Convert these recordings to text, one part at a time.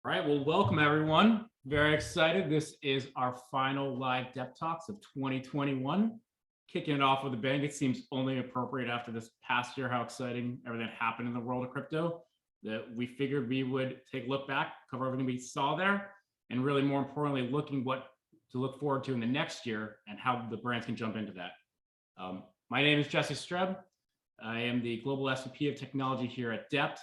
All right, well, welcome everyone. Very excited. This is our final live DEPT Talks of 2021. Kicking it off with a bang. It seems only appropriate after this past year, how exciting everything happened in the world of crypto, that we figured we would take a look back, cover everything we saw there, and really more importantly, looking what to look forward to in the next year and how the brands can jump into that. My name is Jesse Streb. I am the Global SVP of Technology here at DEPT.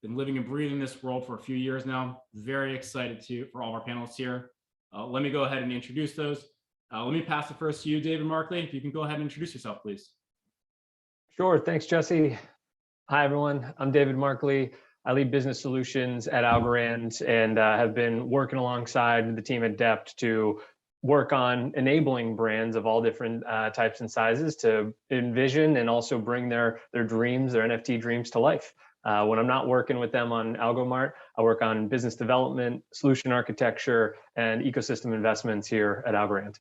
Been living and breathing this world for a few years now. Very excited for all of our panelists here. Let me go ahead and introduce those. Let me pass it first to you, David Markley. If you can go ahead and introduce yourself, please. Sure, thanks, Jesse. Hi, everyone. I'm David Markley. I lead business solutions at Algorand and have been working alongside the team at DEPT to work on enabling brands of all different types and sizes to envision and also bring their dreams, their NFT dreams to life. When I'm not working with them on AlgoMart, I work on business development, solution architecture, and ecosystem investments here at Algorand.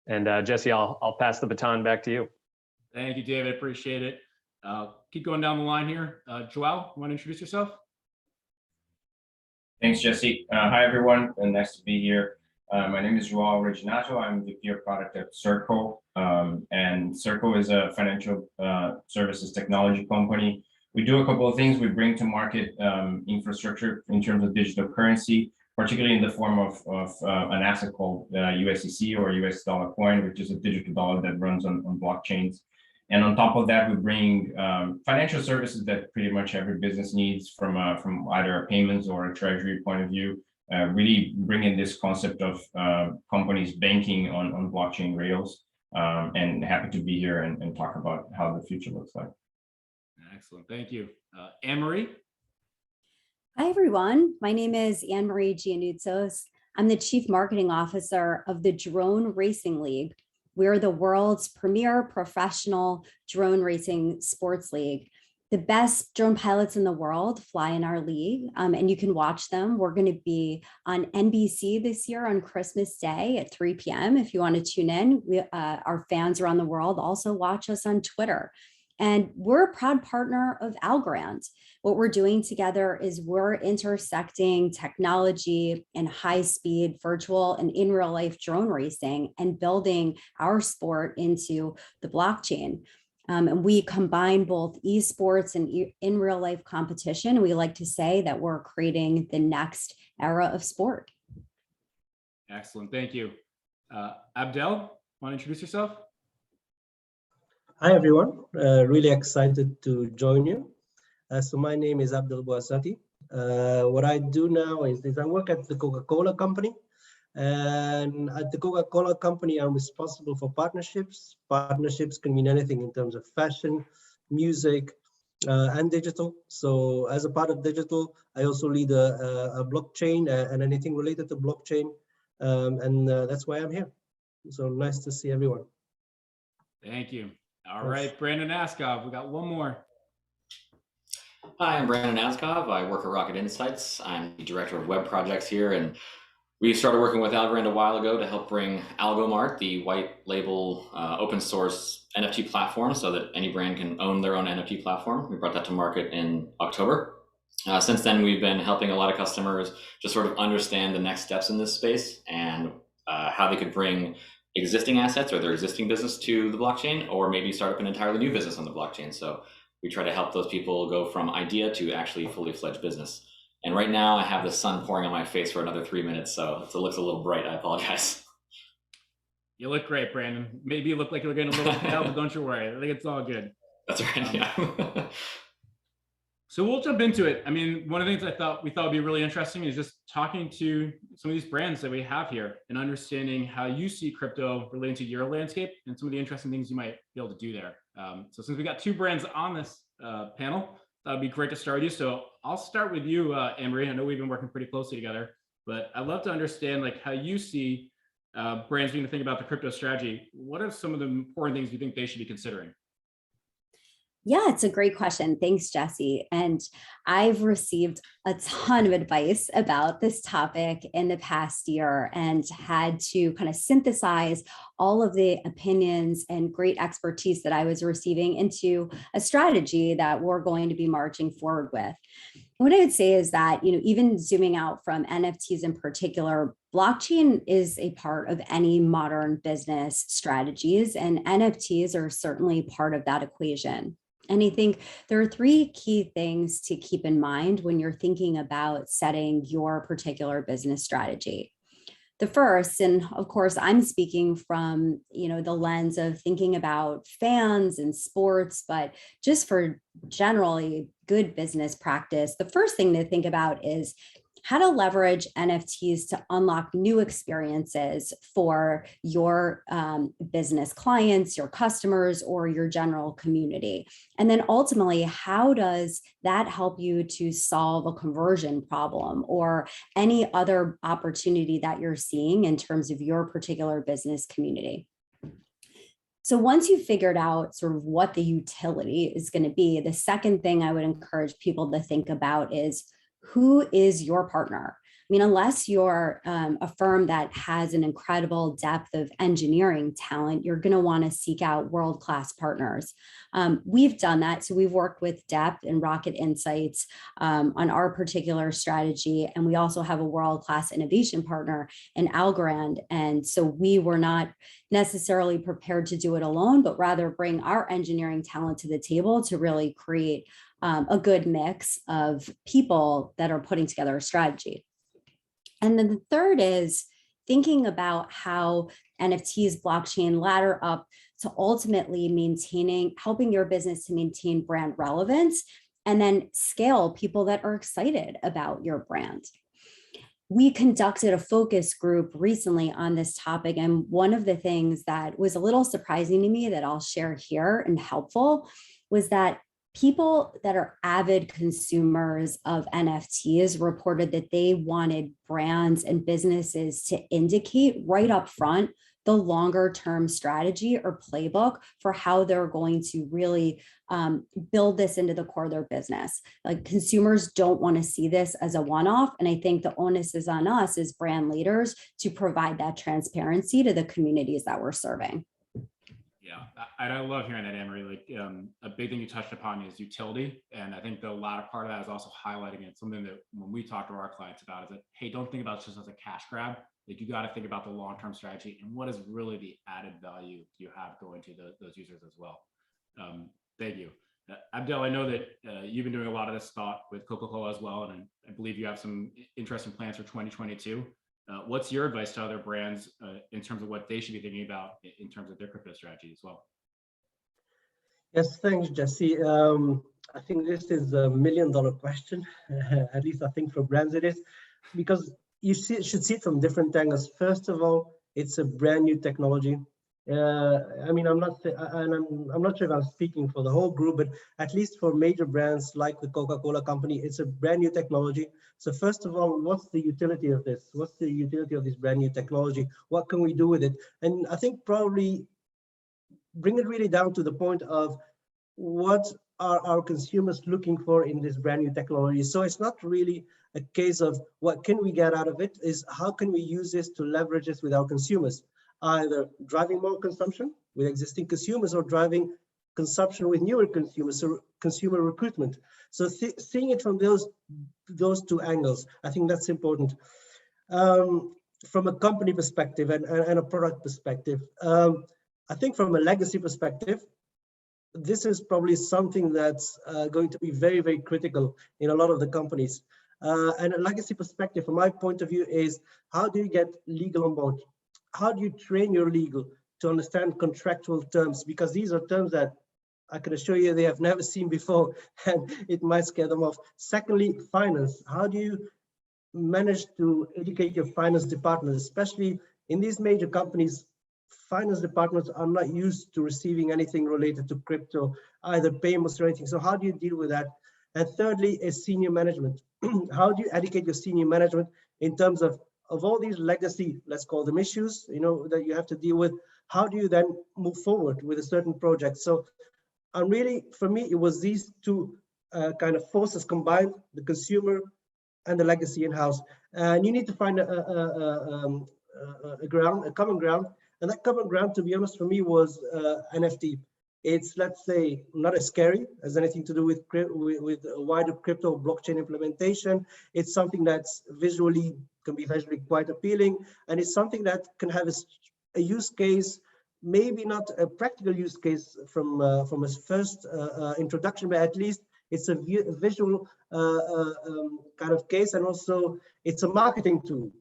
And Jesse, I'll pass the baton back to you. Thank you, David. Appreciate it. Keep going down the line here. Joao, you want to introduce yourself? Thanks, Jesse. Hi, everyone, and nice to be here. My name is Joao Ricardo. I'm VP of Product at Circle, and Circle is a financial services technology company. We do a couple of things. We bring to market infrastructure in terms of digital currency, particularly in the form of an asset called USSC or US dollar coin, which is a digital dollar that runs on blockchains. And on top of that, we bring financial services that pretty much every business needs from either a payments or a treasury point of view, really bringing this concept of companies banking on blockchain rails. And happy to be here and talk about how the future looks like. Excellent, thank you. Annmarie? Hi, everyone. My name is Annmarie Giannuzzo. I'm the Chief Marketing Officer of the Drone Racing League. We're the world's premier professional drone racing sports league. The best drone pilots in the world fly in our league, and you can watch them. We're going to be on NBC this year on Christmas Day at 3 p.m. If you want to tune in, our fans around the world also watch us on Twitter. And we're a proud partner of Algorand. What we're doing together is we're intersecting technology and high-speed virtual and in real life drone racing and building our sport into the blockchain. And we combine both esports and in real life competition. We like to say that we're creating the next era of sport. Excellent, thank you. Abdel, want to introduce yourself? Hi, everyone. Really excited to join you. So my name is Abdul Basati. What I do now is I work at the Coca-Cola company. And at the Coca-Cola company, I'm responsible for partnerships. Partnerships can mean anything in terms of fashion, music, and digital. So as a part of digital, I also lead a blockchain and anything related to blockchain. And that's why I'm here. So nice to see everyone. Thank you. All right, Brandon Aaskov, we got one more. Hi, I'm Brandon Azkov. I work at Rocket Insights. I'm the director of web projects here, and we started working with Algorand a while ago to help bring AlgoMart, the white label open source NFT platform, so that any brand can own their own NFT platform. We brought that to market in October. Since then, we've been helping a lot of customers just sort of understand the next steps in this space and how they could bring existing assets or their existing business to the blockchain, or maybe start up an entirely new business on the blockchain. So we try to help those people go from idea to actually fully fledged business. And right now I have the sun pouring on my face for another 3 minutes, so it looks a little bright. I apologize. You look great, Brandon. Maybe you look like you're getting a little pale, but don't you worry. I think it's all good. That's right, yeah. So we'll jump into it. I mean, one of the things we thought would be really interesting is just talking to some of these brands that we have here and understanding how you see crypto relating to your landscape and some of the interesting things you might be able to do there. So since we got two brands on this panel, that would be great to start with you. So I'll start with you, Annmarie. I know we've been working pretty closely together, but I'd love to understand like how you see brands being to think about the crypto strategy. What are some of the important things you think they should be considering? Yeah, it's a great question. Thanks, Jesse. And I've received a ton of advice about this topic in the past year and had to kind of synthesize all of the opinions and great expertise that I was receiving into a strategy that we're going to be marching forward with. What I would say is that, even zooming out from NFTs in particular, blockchain is a part of any modern business strategies, and NFTs are certainly part of that equation. And I think there are three key things to keep in mind when you're thinking about setting your particular business strategy. The first, and of course, I'm speaking from, the lens of thinking about fans and sports, but just for generally good business practice, the first thing to think about is how to leverage NFTs to unlock new experiences for your business clients, your customers, or your general community. And then ultimately, how does that help you to solve a conversion problem or any other opportunity that you're seeing in terms of your particular business community? So once you've figured out sort of what the utility is going to be, the second thing I would encourage people to think about is, who is your partner? I mean, unless you're a firm that has an incredible depth of engineering talent, you're going to want to seek out world-class partners. We've done that. So we've worked with DEPT and Rocket Insights on our particular strategy. And we also have a world-class innovation partner in Algorand. And so we were not necessarily prepared to do it alone, but rather bring our engineering talent to the table to really create a good mix of people that are putting together a strategy. And then the third is thinking about how NFTs, blockchain ladder up to ultimately helping your business to maintain brand relevance and then scale people that are excited about your brand. We conducted a focus group recently on this topic. And one of the things that was a little surprising to me that I'll share here and helpful was that people that are avid consumers of NFTs reported that they wanted brands and businesses to indicate right up front the longer term strategy or playbook for how they're going to really build this into the core of their business. Like, consumers don't want to see this as a one-off. And I think the onus is on us as brand leaders to provide that transparency to the communities that we're serving. Yeah, I love hearing that, Annmarie. Like, a big thing you touched upon is utility. And I think the latter part of that is also highlighting it. Something that when we talk to our clients about is that, hey, don't think about it just as a cash grab. Like, you got to think about the long-term strategy and what is really the added value you have going to those users as well. Thank you. Abdul, I know that you've been doing a lot of this thought with Coca-Cola as well, and I believe you have some interesting plans for 2022. What's your advice to other brands in terms of what they should be thinking about in terms of their crypto strategy as well? Yes, thanks, Jesse. I think this is a $1 million question. At least I think for brands it is, because you should see it from different angles. First of all, it's a brand new technology. I mean, I'm not sure if I'm speaking for the whole group, but at least for major brands like the Coca-Cola company, it's a brand new technology. So first of all, what's the utility of this? What's the utility of this brand new technology? What can we do with it? And I think probably bring it really down to the point of what are our consumers looking for in this brand new technology. So it's not really a case of what can we get out of it, is how can we use this to leverage this with our consumers, either driving more consumption with existing consumers or driving consumption with newer consumers, so consumer recruitment. So seeing it from those two angles, I think that's important. From a company perspective and a product perspective, I think from a legacy perspective, this is probably something that's going to be very, very critical in a lot of the companies. And a legacy perspective, from my point of view, is how do you get legal on board? How do you train your legal to understand contractual terms? Because these are terms that I can assure you they have never seen before, and it might scare them off. Secondly, finance. How do you manage to educate your finance department, especially in these major companies? Finance departments are not used to receiving anything related to crypto, either payments or anything. So how do you deal with that? And thirdly is senior management. How do you educate your senior management in terms of all these legacy, let's call them issues, that you have to deal with? How do you then move forward with a certain project? So for me, it was these two kind of forces combined, the consumer and the legacy in-house. And you need to find a common ground. And that common ground, to be honest, for me was NFT. It's, let's say, not as scary as anything to do with wider crypto blockchain implementation. It's something that's can be visually quite appealing, and it's something that can have a use case, maybe not a practical use case from its first introduction, but at least it's a visual kind of case, and also it's a marketing tool.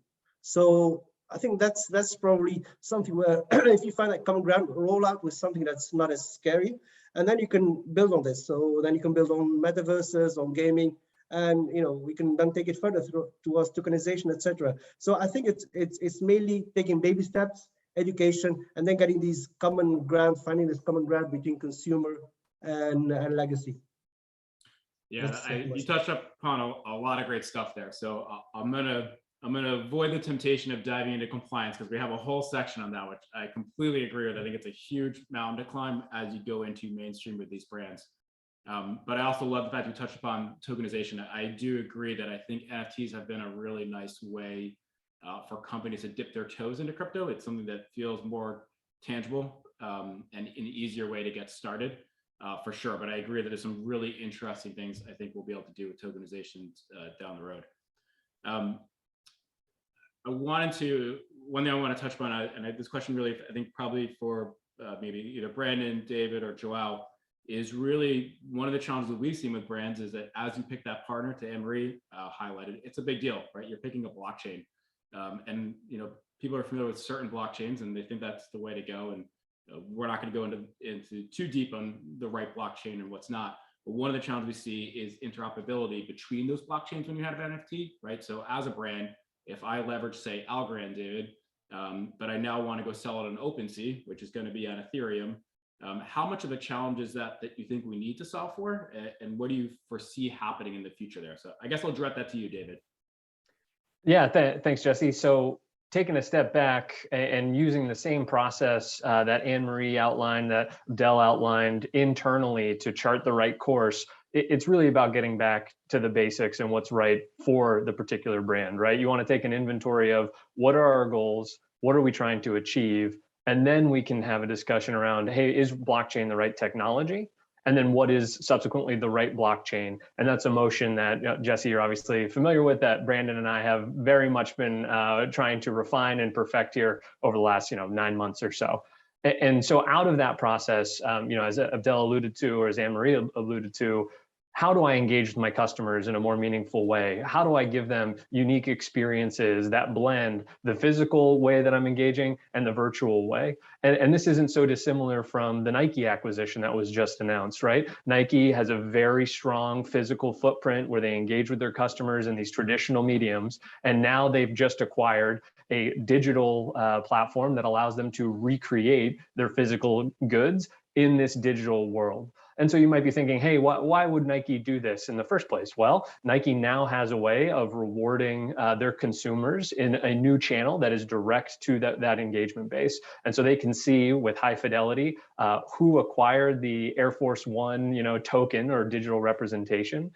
So I think that's probably something where if you find that common ground, roll out with something that's not as scary, and then you can build on this. So then you can build on metaverses, on gaming, and we can then take it further towards tokenization, etc. So I think it's mainly taking baby steps, education, and then getting these common ground, finding this common ground between consumer and legacy. Yeah, you touched upon a lot of great stuff there. So I'm gonna avoid the temptation of diving into compliance because we have a whole section on that, which I completely agree with. I think it's a huge mountain to climb as you go into mainstream with these brands. But I also love the fact you touched upon tokenization. I do agree that I think NFTs have been a really nice way for companies to dip their toes into crypto. It's something that feels more tangible and an easier way to get started for sure. But I agree that there's some really interesting things I think we'll be able to do with tokenization down the road. One thing I want to touch upon, and this question really, I think probably for maybe either Brandon, David, or Joao, is really one of the challenges that we've seen with brands is that as you pick that partner, to Annmarie highlighted, it's a big deal, right? You're picking a blockchain, and people are familiar with certain blockchains and they think that's the way to go. And we're not going to go into too deep on the right blockchain and what's not. But one of the challenges we see is interoperability between those blockchains when you have an NFT, right? So as a brand, if I leverage, say, Algorand, David, but I now want to go sell it on OpenSea, which is going to be on Ethereum, how much of a challenge is that you think we need to solve for? And what do you foresee happening in the future there? So I guess I'll direct that to you, David. Yeah, thanks, Jesse. So taking a step back and using the same process that Annmarie outlined, that Dell outlined internally to chart the right course, it's really about getting back to the basics and what's right for the particular brand, right? You want to take an inventory of what are our goals, what are we trying to achieve, and then we can have a discussion around, hey, is blockchain the right technology? And then what is subsequently the right blockchain? And that's a motion that, Jesse, you're obviously familiar with, that Brandon and I have very much been trying to refine and perfect here over the last 9 months or so. And so out of that process, as Abdel alluded to, or as Annmarie alluded to, how do I engage with my customers in a more meaningful way? How do I give them unique experiences that blend the physical way that I'm engaging and the virtual way? And this isn't so dissimilar from the Nike acquisition that was just announced, right? Nike has a very strong physical footprint where they engage with their customers in these traditional mediums. And now they've just acquired a digital platform that allows them to recreate their physical goods in this digital world. And so you might be thinking, hey, why would Nike do this in the first place? Well, Nike now has a way of rewarding their consumers in a new channel that is direct to that engagement base. And so they can see with high fidelity who acquired the Air Force One, token or digital representation.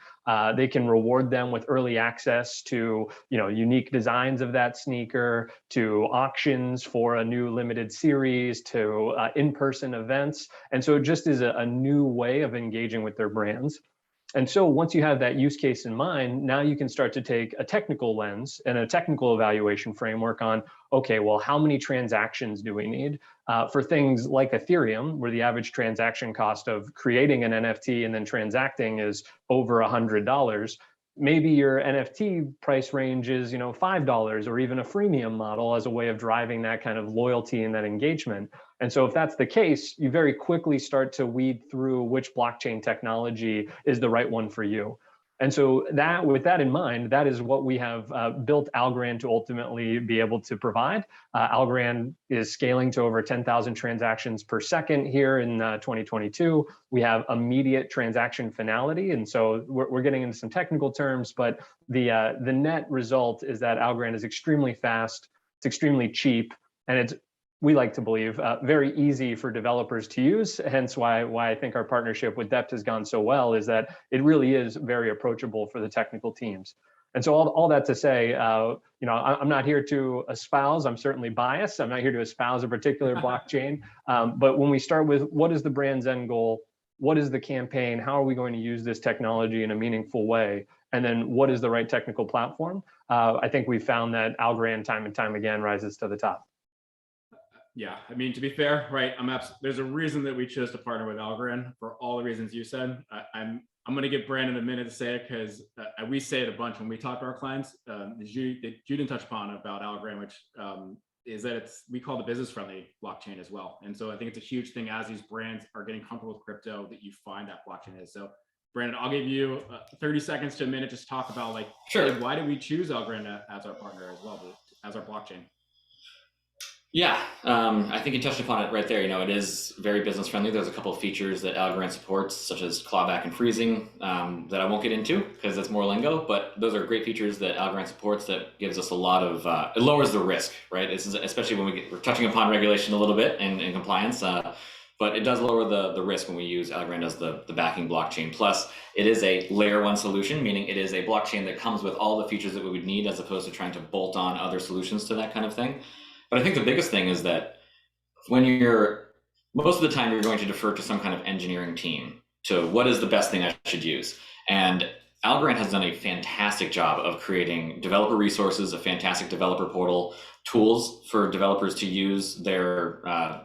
They can reward them with early access to, unique designs of that sneaker, to auctions for a new limited series, to in-person events. And so it just is a new way of engaging with their brands. And so once you have that use case in mind, now you can start to take a technical lens and a technical evaluation framework on, okay, well, how many transactions do we need? For things like Ethereum, where the average transaction cost of creating an NFT and then transacting is over $100, maybe your NFT price range is, $5 or even a freemium model as a way of driving that kind of loyalty and that engagement. And so if that's the case, you very quickly start to weed through which blockchain technology is the right one for you. And so with that in mind, that is what we have built Algorand to ultimately be able to provide. Algorand is scaling to over 10,000 transactions per second here in 2022. We have immediate transaction finality. And so we're getting into some technical terms, but the net result is that Algorand is extremely fast, it's extremely cheap, and it's, we like to believe, very easy for developers to use. Hence why I think our partnership with DEPT has gone so well, is that it really is very approachable for the technical teams. And so all that to say, I'm not here to espouse, I'm certainly biased. I'm not here to espouse a particular blockchain. But when we start with what is the brand's end goal, what is the campaign, how are we going to use this technology in a meaningful way? And then what is the right technical platform? I think we've found that Algorand time and time again rises to the top. Yeah, I mean, to be fair, right? There's a reason that we chose to partner with Algorand for all the reasons you said. I'm going to give Brandon a minute to say it because we say it a bunch when we talk to our clients. You didn't touch upon about Algorand, which is that we call the business-friendly blockchain as well. And so I think it's a huge thing as these brands are getting comfortable with crypto that you find that blockchain is. So Brandon, I'll give you 30 seconds to a minute, just talk about like, sure. Hey, why did we choose Algorand as our partner as well, as our blockchain? Yeah, I think you touched upon it right there. It is very business friendly. There's a couple of features that Algorand supports, such as clawback and freezing, that I won't get into because that's more lingo, but those are great features that Algorand supports that gives us a lot of, it lowers the risk, right? This is especially when we're touching upon regulation a little bit and compliance, but it does lower the risk when we use Algorand as the backing blockchain. Plus, it is a layer one solution, meaning it is a blockchain that comes with all the features that we would need as opposed to trying to bolt on other solutions to that kind of thing. But I think the biggest thing is that most of the time you're going to defer to some kind of engineering team to what is the best thing I should use. And Algorand has done a fantastic job of creating developer resources, a fantastic developer portal, tools for developers to use their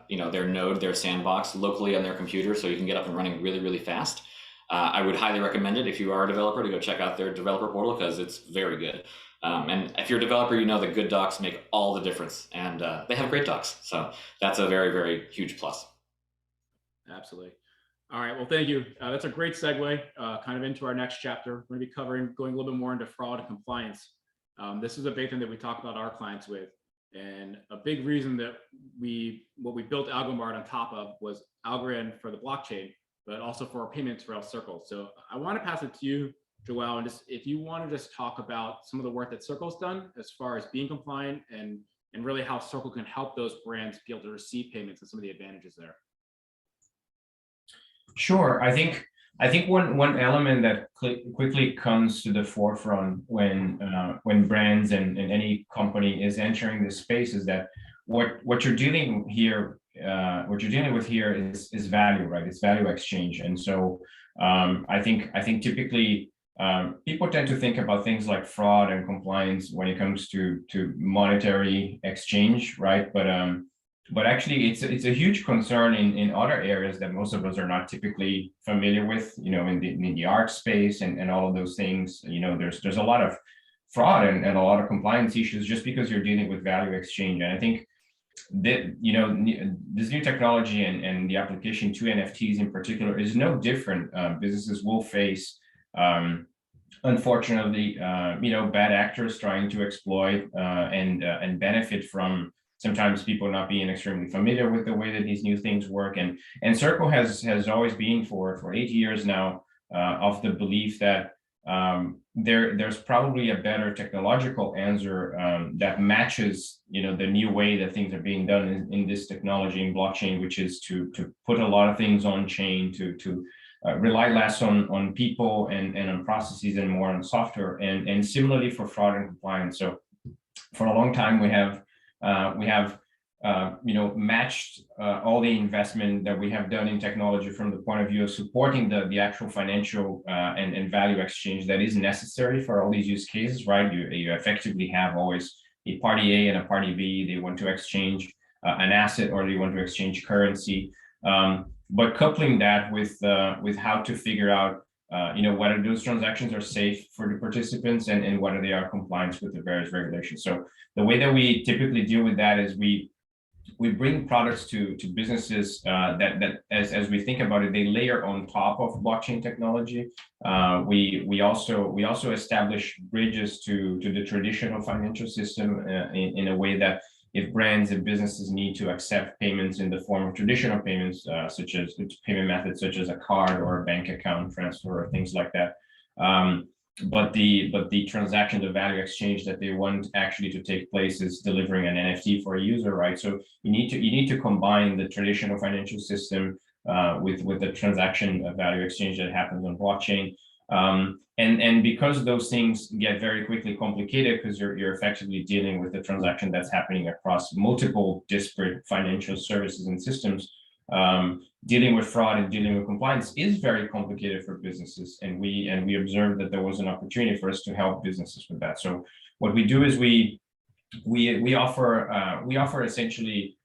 node, their sandbox locally on their computer so you can get up and running really, really fast. I would highly recommend it if you are a developer to go check out their developer portal because it's very good. And if you're a developer, you know that good docs make all the difference, and they have great docs. So that's a very, very huge plus. Absolutely. All right. Well, thank you. That's a great segue kind of into our next chapter. We're going to be going a little bit more into fraud and compliance. This is a big thing that we talk about our clients with. And a big reason that what we built Algomart on top of was Algorand for the blockchain, but also for our payments rail Circle. So I want to pass it to you, Joao, and just if you want to just talk about some of the work that Circle's done as far as being compliant and really how Circle can help those brands be able to receive payments and some of the advantages there. Sure. I think one element that quickly comes to the forefront when brands and any company is entering this space is that what you're dealing with here is value, right? It's value exchange, and so I think typically. People tend to think about things like fraud and compliance when it comes to monetary exchange, right? But actually, it's a huge concern in other areas that most of us are not typically familiar with. In the art space and all of those things. There's a lot of fraud and a lot of compliance issues just because you're dealing with value exchange. And I think that this new technology and the application to NFTs in particular is no different. Businesses will face unfortunately, bad actors trying to exploit and benefit from sometimes people not being extremely familiar with the way that these new things work. And Circle has always been for 8 years now of the belief that there's probably a better technological answer that matches the new way that things are being done in this technology in blockchain, which is to put a lot of things on chain, to rely less on people and on processes and more on software, and similarly for fraud and compliance. So for a long time we have matched all the investment that we have done in technology from the point of view of supporting the actual financial and value exchange that is necessary for all these use cases, right? You effectively have always a party A and a party B. They want to exchange an asset or they want to exchange currency. But coupling that with how to figure out, whether those transactions are safe for the participants and whether they are compliant with the various regulations. So the way that we typically deal with that is we bring products to businesses that as we think about it, they layer on top of blockchain technology. We also establish bridges to the traditional financial system in a way that if brands and businesses need to accept payments in the form of traditional payments, such as payment methods such as a card or a bank account transfer or things like that, but the transaction, the value exchange that they want actually to take place is delivering an NFT for a user, right? So you need to combine the traditional financial system with the transaction value exchange that happens on blockchain. And because those things get very quickly complicated because you're effectively dealing with a transaction that's happening across multiple disparate financial services and systems, dealing with fraud and dealing with compliance is very complicated for businesses. And we observed that there was an opportunity for us to help businesses with that. So what we do is we offer essentially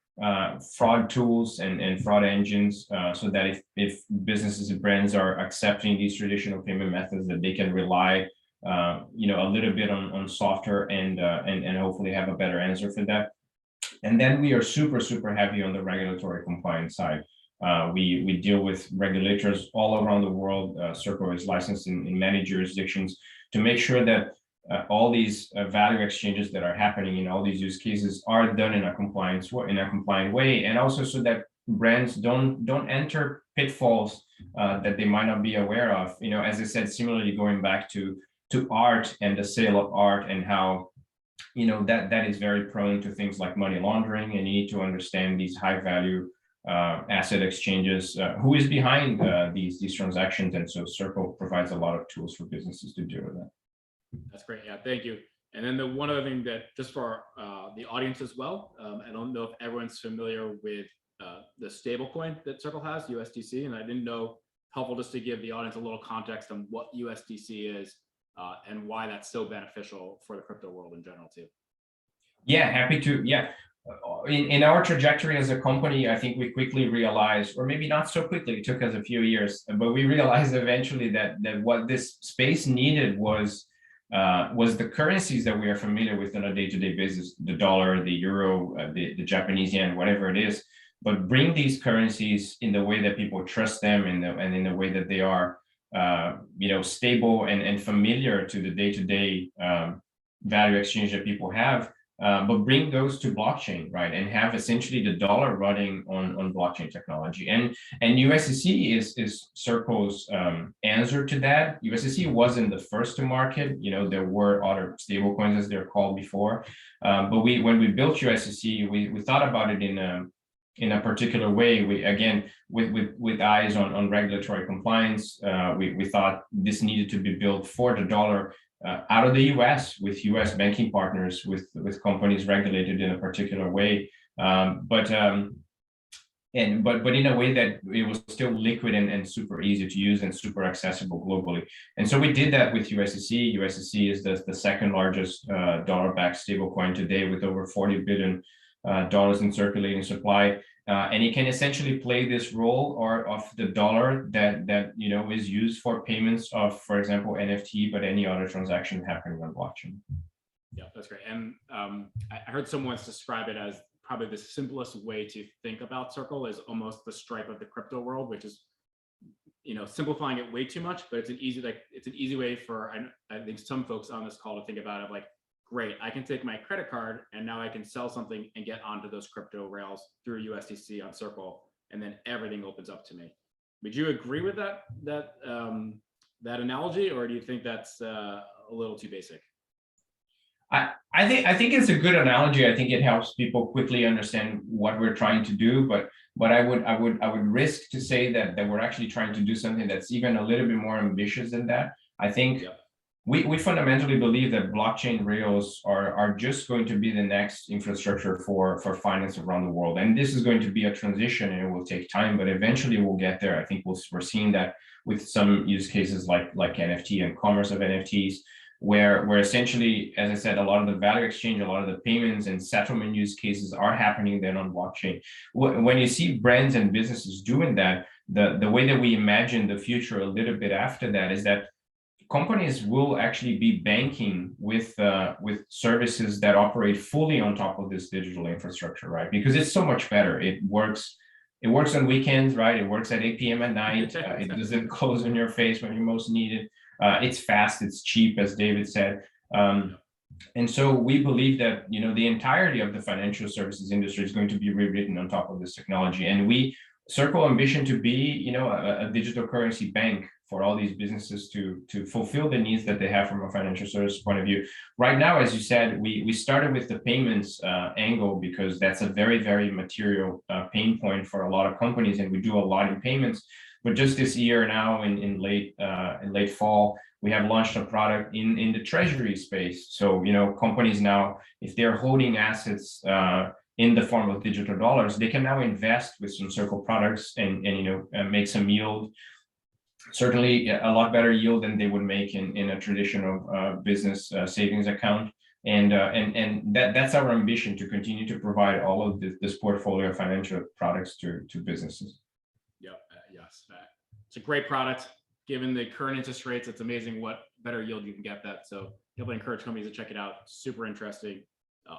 fraud tools and fraud engines, so that if businesses and brands are accepting these traditional payment methods, that they can rely a little bit on software and hopefully have a better answer for that. And then we are super heavy on the regulatory compliance side. We deal with regulators all around the world. Circle is licensed in many jurisdictions to make sure that all these value exchanges that are happening in all these use cases are done in a compliant way, and also so that brands don't enter pitfalls that they might not be aware of. As I said, similarly going back to art and the sale of art, and how that is very prone to things like money laundering, and you need to understand these high value asset exchanges, who is behind these transactions. And so Circle provides a lot of tools for businesses to deal with that. That's great. Yeah, thank you. And then the one other thing that, just for the audience as well, I don't know if everyone's familiar with the stablecoin that Circle has, USDC, and I didn't know, helpful just to give the audience a little context on what USDC is and why that's so beneficial for the crypto world in general too. Yeah, happy to. Yeah. In our trajectory as a company, I think we quickly realized, or maybe not so quickly, it took us a few years, but we realized eventually that what this space needed was the currencies that we are familiar with on a day-to-day basis, the dollar, the euro, the Japanese yen, whatever it is, but bring these currencies in the way that people trust them, and in the way that they are stable and familiar to the day-to-day value exchange that people have. But bring those to blockchain, right, and have essentially the dollar running on blockchain technology. And USDC is Circle's answer to that. USDC wasn't the first to market. There were other stablecoins, as they're called, before. But when we built USDC, we thought about it in a particular way. We, again, with eyes on regulatory compliance, we thought this needed to be built for the dollar, out of the US, with US banking partners, with companies regulated in a particular way, but in a way that it was still liquid and super easy to use and super accessible globally. And so we did that with USSC. USSC is the second largest dollar-backed stablecoin today, with over $40 billion in circulating supply. And it can essentially play this role of the dollar that is used for payments of, for example, NFT, but any other transaction happening on blockchain. Yeah, that's great. And I heard someone describe it as probably the simplest way to think about Circle is almost the Stripe of the crypto world, which is simplifying it way too much, but it's an easy way for I think some folks on this call to think about it like, great, I can take my credit card and now I can sell something and get onto those crypto rails through USDC on Circle, and then everything opens up to me. Would you agree with that analogy, or do you think that's a little too basic? I think it's a good analogy. I think it helps people quickly understand what we're trying to do, but I would risk to say that we're actually trying to do something that's even a little bit more ambitious than that. I think. Yep. We fundamentally believe that blockchain rails are just going to be the next infrastructure for finance around the world. And this is going to be a transition, and it will take time, but eventually we'll get there. I think we're seeing that with some use cases like NFT and commerce of NFTs, where essentially, as I said, a lot of the value exchange, a lot of the payments and settlement use cases are happening then on blockchain. When you see brands and businesses doing that, the way that we imagine the future a little bit after that is that companies will actually be banking with services that operate fully on top of this digital infrastructure, right? Because it's so much better. It works on weekends, right? It works at 8 p.m. at night. It doesn't close in your face when you most need it. It's fast, it's cheap, as David said. And so we believe that the entirety of the financial services industry is going to be rewritten on top of this technology. And Circle ambition to be a digital currency bank for all these businesses to fulfill the needs that they have from a financial service point of view. Right now, as you said, we started with the payments angle because that's a very, very material pain point for a lot of companies, and we do a lot in payments. But just this year now, in late fall, we have launched a product in the treasury space. So companies now, if they're holding assets in the form of digital dollars, they can now invest with some Circle products and make some yield. Certainly a lot better yield than they would make in a traditional business savings account. And that's our ambition, to continue to provide all of this portfolio of financial products to businesses. Yep. Yes. It's a great product. Given the current interest rates, it's amazing what better yield you can get that. So definitely encourage companies to check it out. Super interesting.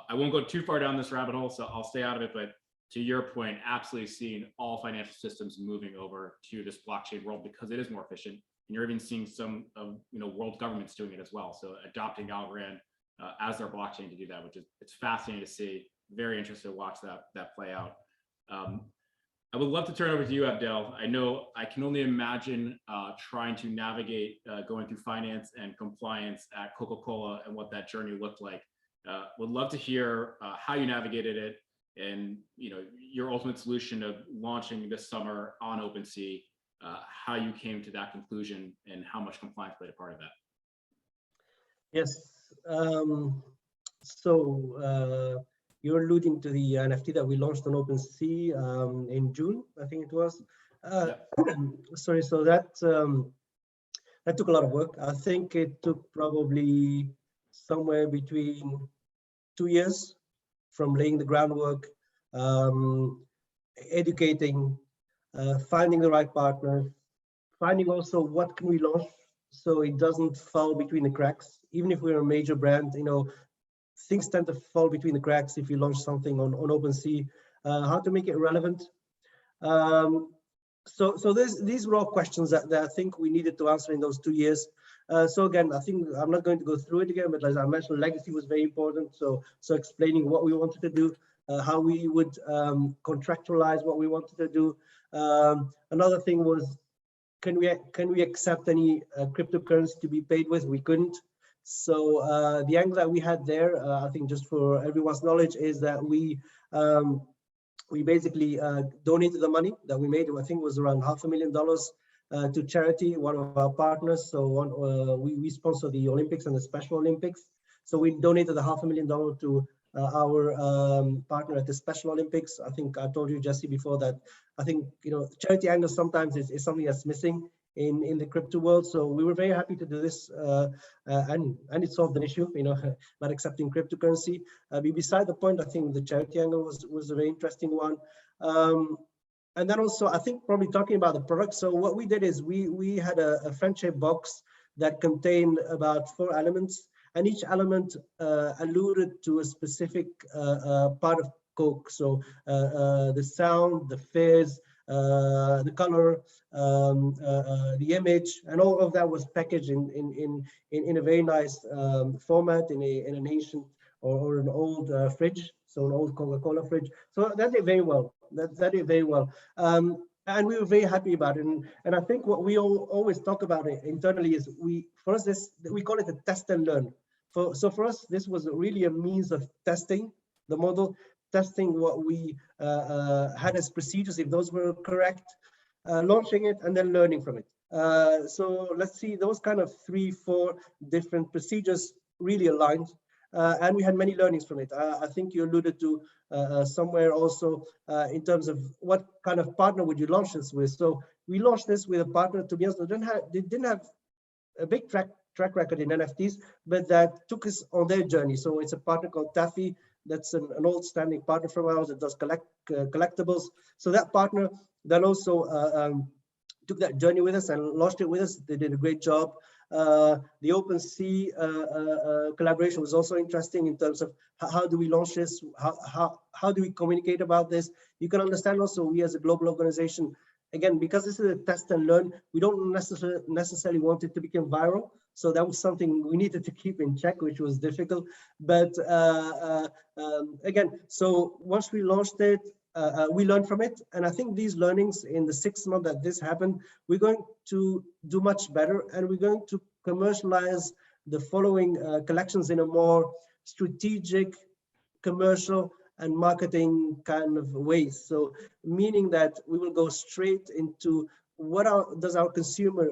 I won't go too far down this rabbit hole, so I'll stay out of it. But to your point, absolutely seeing all financial systems moving over to this blockchain world because it is more efficient. And you're even seeing some of world governments doing it as well. So adopting Algorand as their blockchain to do that, which is it's fascinating to see. Very interested to watch that play out. I would love to turn over to you, Abdel. I know I can only imagine trying to navigate going through finance and compliance at CocaCola and what that journey looked like. Would love to hear how you navigated it and your ultimate solution of launching this summer on OpenSea, how you came to that conclusion and how much compliance played a part of that. Yes. You're alluding to the NFT that we launched on OpenSea in June, I think it was. Sorry, so that took a lot of work. I think it took probably somewhere between 2 years from laying the groundwork, educating, finding the right partner, finding also what can we launch so it doesn't fall between the cracks. Even if we're a major brand, things tend to fall between the cracks if you launch something on OpenSea. How to make it relevant. So these were all questions that I think we needed to answer in those 2 years. So again, I think I'm not going to go through it again, but as I mentioned, legacy was very important. So explaining what we wanted to do, how we would contractualize what we wanted to do. Another thing was, can we accept any cryptocurrency to be paid with? We couldn't. So the angle that we had there, I think just for everyone's knowledge, is that we basically donated the money that we made. I think it was around $500,000 to charity, one of our partners. So we sponsor the Olympics and the Special Olympics. So we donated the $500,000 to our partner at the Special Olympics. I think I told you, Jesse, before that I think charity angle sometimes is something that's missing in the crypto world. So we were very happy to do this, and it solved an issue, not accepting cryptocurrency. Beside the point, I think the charity angle was a very interesting one. And then also, I think probably talking about the product. So what we did is we had a fan-shaped box that contained about 4 elements, and each element alluded to a specific part of Coke. So the sound, the fizz, the color, the image, and all of that was packaged in a very nice format in an ancient or an old fridge, so an old Coca-Cola fridge. So that did very well. That did very well. And we were very happy about it. And I think what we always talk about it internally is we call it a test and learn. So for us, this was really a means of testing the model, testing what we had as procedures, if those were correct, launching it, and then learning from it. So let's see, those kind of 3-4 different procedures really aligned. And we had many learnings from it. I think you alluded to somewhere also in terms of what kind of partner would you launch this with. So we launched this with a partner, to be honest, they didn't have a big track record in NFTs, but that took us on their journey. So it's a partner called Taffy. That's an old standing partner from ours that does collectibles. So that partner then also took that journey with us and launched it with us. They did a great job. The OpenSea collaboration was also interesting in terms of how do we launch this? How do we communicate about this? You can understand also, we as a global organization, again, because this is a test and learn, we don't necessarily want it to become viral. So that was something we needed to keep in check, which was difficult. But again, so once we launched it, we learned from it. And I think these learnings in the 6 months that this happened, we're going to do much better. And we're going to commercialize the following collections in a more strategic, commercial, and marketing kind of ways. So meaning that we will go straight into does our consumer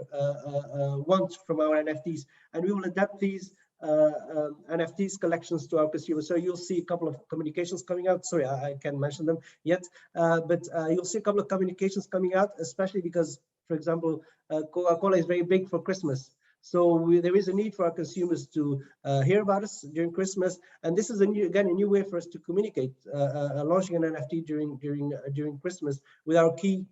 want from our NFTs, and we will adapt these NFTs collections to our consumers. So you'll see a couple of communications coming out. Sorry, I can't mention them yet, but you'll see a couple of communications coming out, especially because, for example, Coca-Cola is very big for Christmas. So there is a need for our consumers to hear about us during Christmas, and this is a new way for us to communicate, launching an NFT during Christmas with our key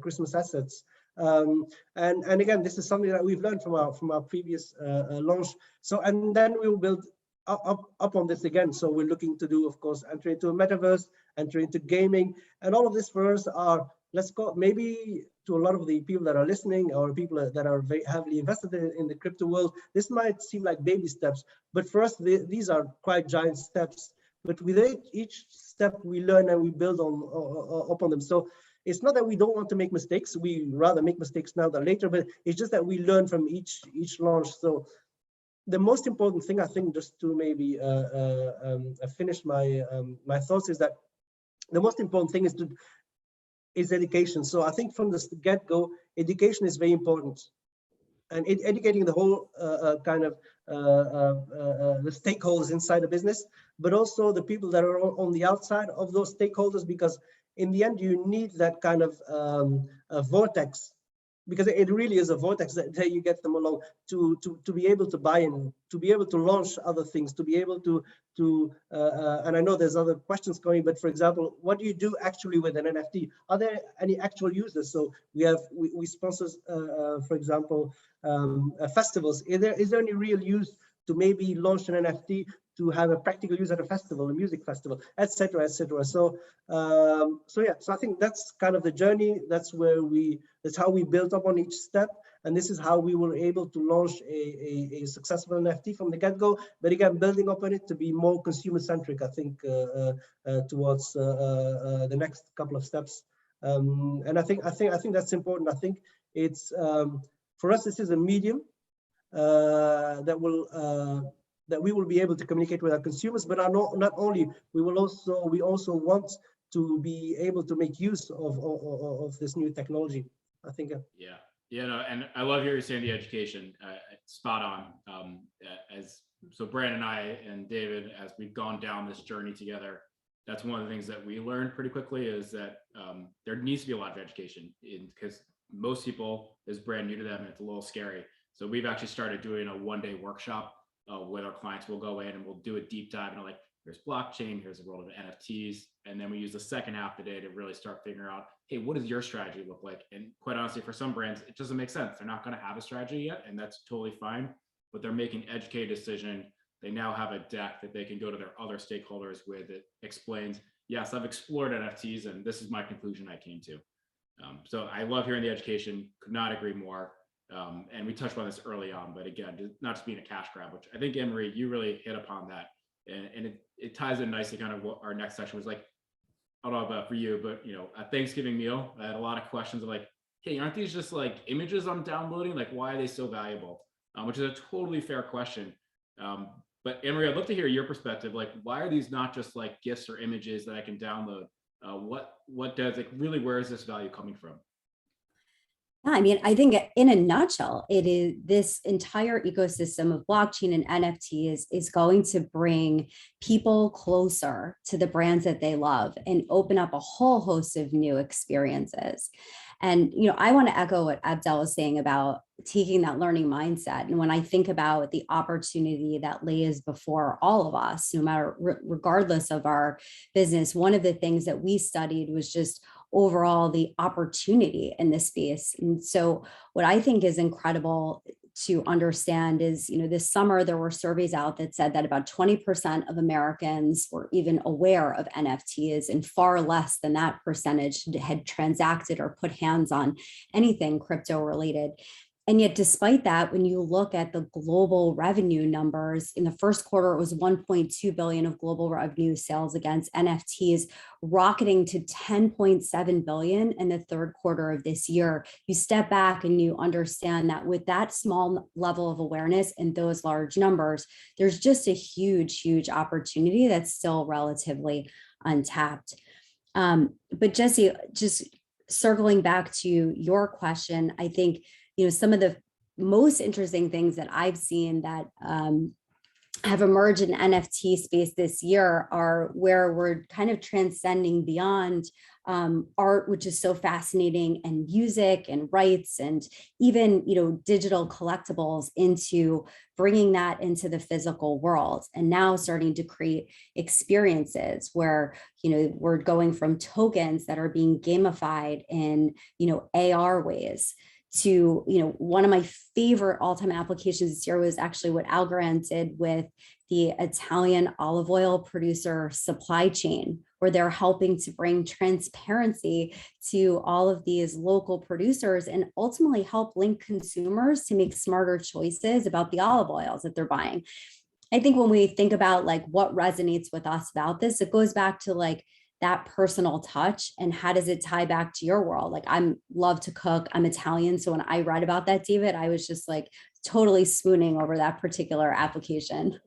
Christmas assets. And again, this is something that we've learned from our previous launch. So, and then we will build up on this again. So we're looking to do, of course, enter into a metaverse, enter into gaming, and all of this for us are, let's go, maybe to a lot of the people that are listening or people that are very heavily invested in the crypto world, this might seem like baby steps, but for us, these are quite giant steps. But with each step, we learn and we build upon them. So it's not that we don't want to make mistakes. We rather make mistakes now than later, but it's just that we learn from each launch. So the most important thing, I think, just to maybe finish my thoughts, is that the most important thing is education. So I think from the get-go, education is very important, and educating the whole the stakeholders inside the business, but also the people that are on the outside of those stakeholders, because in the end, you need that kind of a vortex, because it really is a vortex that you get them along to be able to buy in, to be able to launch other things, to be able to and I know there's other questions coming, but for example, what do you do actually with an NFT? Are there any actual users? So we sponsor, for example, festivals. Is there any real use to maybe launch an NFT to have a practical use at a festival, a music festival, etc., etc. So, yeah. So I think that's kind of the journey. That's how we built up on each step, and this is how we were able to launch a successful NFT from the get-go. But again, building up on it to be more consumer-centric, I think, towards the next couple of steps. And I think that's important. I think it's for us, this is a medium that we will be able to communicate with our consumers, but not only, we also want to be able to make use of this new technology, I think. Yeah, no, and I love hearing you saying the education, spot on. So Brandon and I and David, as we've gone down this journey together, that's one of the things that we learned pretty quickly, is that there needs to be a lot of education, because most people is brand new to them and it's a little scary. So we've actually started doing a one-day workshop with our clients. We'll go in and we'll do a deep dive into, like, here's blockchain, here's the world of NFTs. And then we use the second half of the day to really start figuring out, hey, what does your strategy look like? And quite honestly, for some brands, it doesn't make sense. They're not going to have a strategy yet, and that's totally fine, but they're making an educated decision. They now have a deck that they can go to their other stakeholders with that explains, yes, I've explored NFTs and this is my conclusion I came to. So I love hearing the education, could not agree more. And we touched on this early on, but again, not just being a cash grab, which I think, Annmarie, you really hit upon that. And it ties in nicely kind of what our next section was like. I don't know about for you, but a Thanksgiving meal, I had a lot of questions of like, hey, aren't these just like images I'm downloading? Like, why are they so valuable? Which is a totally fair question. But Annmarie, I'd love to hear your perspective. Like, why are these not just like GIFs or images that I can download? What does it really, where is this value coming from? I mean, I think in a nutshell, it is this entire ecosystem of blockchain and NFT is going to bring people closer to the brands that they love and open up a whole host of new experiences. And, I want to echo what Abdul was saying about taking that learning mindset. And when I think about the opportunity that lays before all of us, no matter regardless of our business, one of the things that we studied was just overall the opportunity in this space. And so what I think is incredible to understand is, this summer there were surveys out that said that about 20% of Americans were even aware of NFTs, and far less than that percentage had transacted or put hands on anything crypto related. And yet, despite that, when you look at the global revenue numbers, in the first quarter, it was 1.2 billion of global revenue sales against NFTs, rocketing to 10.7 billion in the third quarter of this year. You step back and you understand that with that small level of awareness and those large numbers, there's just a huge, huge opportunity that's still relatively untapped. But Jesse, just circling back to your question, I think, some of the most interesting things that I've seen that have emerged in NFT space this year are where we're kind of transcending beyond art, which is so fascinating, and music and rights, and even digital collectibles, into bringing that into the physical world, and now starting to create experiences where we're going from tokens that are being gamified in AR ways to, one of my favorite all-time applications this year was actually what Algorand did with the Italian olive oil producer supply chain, where they're helping to bring transparency to all of these local producers and ultimately help link consumers to make smarter choices about the olive oils that they're buying. I think when we think about like what resonates with us about this, it goes back to like that personal touch, and how does it tie back to your world? Like, I love to cook, I'm Italian, so when I read about that, David, I was just like totally swooning over that particular application.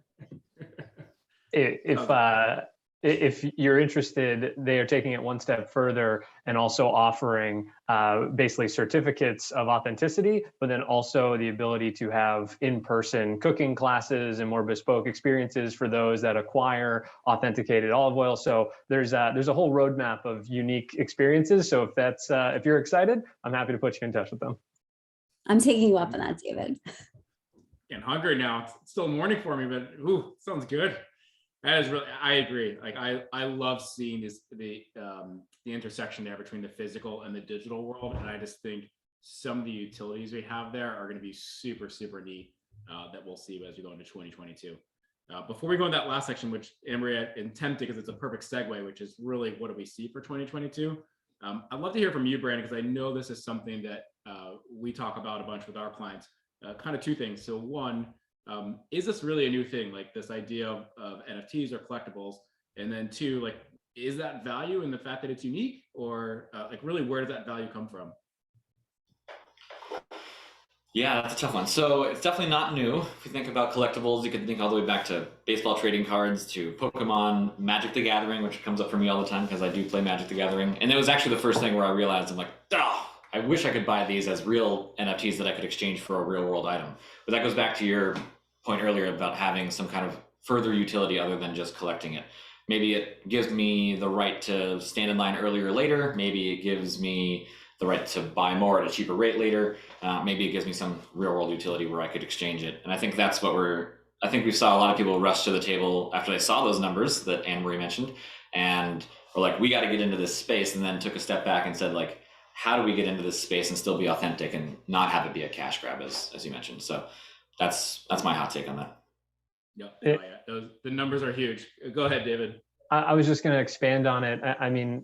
If you're interested, they are taking it one step further and also offering basically certificates of authenticity, but then also the ability to have in-person cooking classes and more bespoke experiences for those that acquire authenticated olive oil. So there's a whole roadmap of unique experiences. So if you're excited, I'm happy to put you in touch with them. I'm taking you up on that, David. Getting hungry now. It's still morning for me, but ooh, sounds good. That is really, I agree. Like I love seeing the intersection there between the physical and the digital world. And I just think some of the utilities we have there are going to be super, super neat that we'll see as we go into 2022. Before we go in that last section, which Annmarie, I intend to, because it's a perfect segue, which is really what do we see for 2022? I'd love to hear from you, Brandon, because I know this is something that we talk about a bunch with our clients. Kind of two things. So one, is this really a new thing, like this idea of NFTs or collectibles? And then two, like, is that value in the fact that it's unique, or like really where does that value come from? Yeah, that's a tough one. So it's definitely not new. If you think about collectibles, you can think all the way back to baseball trading cards, to Pokemon, Magic the Gathering, which comes up for me all the time because I do play Magic the Gathering. And it was actually the first thing where I realized, I'm like, oh, I wish I could buy these as real NFTs that I could exchange for a real world item. But that goes back to your point earlier about having some kind of further utility other than just collecting it. Maybe it gives me the right to stand in line earlier or later. Maybe it gives me the right to buy more at a cheaper rate later. Maybe it gives me some real world utility where I could exchange it. And I think that's what I think we saw a lot of people rush to the table after they saw those numbers that Annmarie mentioned, and were like, we got to get into this space, and then took a step back and said, like, how do we get into this space and still be authentic and not have it be a cash grab, as you mentioned. So that's my hot take on that. Yep. The numbers are huge. Go ahead, David. I was just going to expand on it. I mean,